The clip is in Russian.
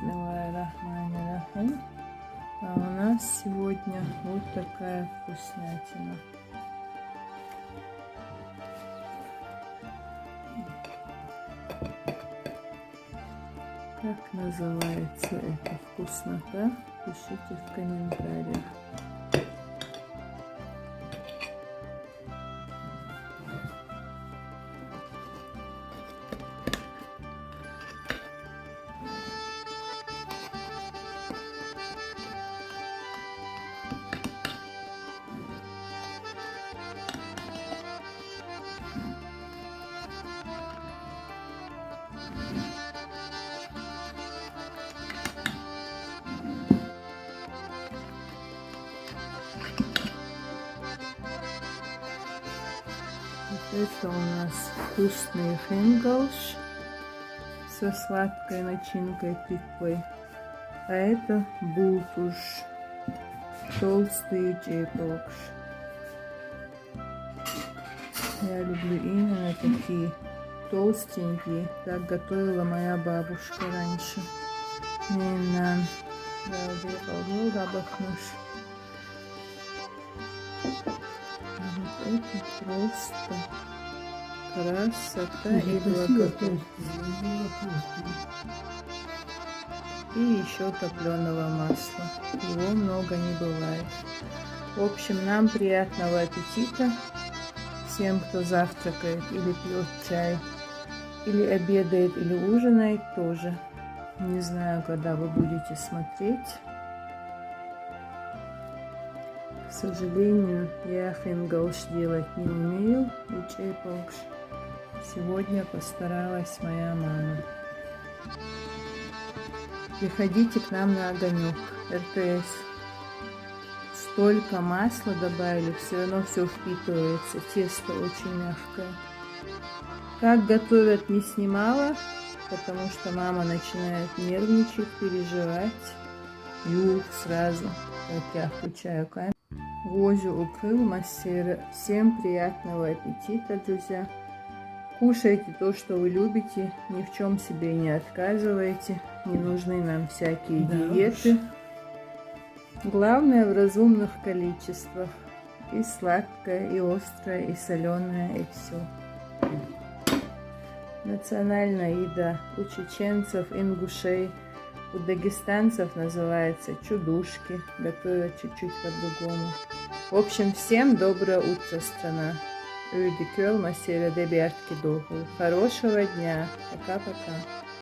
Бисмиллахир-рахманир-рахим. А у нас сегодня вот такая вкуснятина. Как называется эта вкуснота? Пишите в комментариях. Это у нас вкусный хингалш со сладкой начинкой тыквой. А это бултуш, толстый чепокш. Я люблю именно такие толстенькие. Так готовила моя бабушка раньше. Ненан. Это просто красота и благодать. И еще топленого масла. Его много не бывает. В общем, нам приятного аппетита. Всем, кто завтракает или пьет чай, или обедает, или ужинает тоже. Не знаю, когда вы будете смотреть. К сожалению, я хингалш делать не умею, и чепокш. Сегодня постаралась моя мама. Приходите к нам на огонек, РТС. Столько масла добавили, все равно все впитывается. Тесто очень мягкое. Как готовят, не снимала, потому что мама начинает нервничать, переживать. Юг сразу, как я включаю камеру. Гозю укрыл массера. Всем приятного аппетита, друзья. Кушайте то, что вы любите, ни в чем себе не отказывайте. Не нужны нам всякие диеты. Главное в разумных количествах. И сладкое, и острое, и соленое, и все. Национальная еда у чеченцев, ингушей, у дагестанцев называется чудушки. Готовят чуть-чуть по-другому. В общем, всем доброе утро, страна. Хорошего дня. Пока-пока.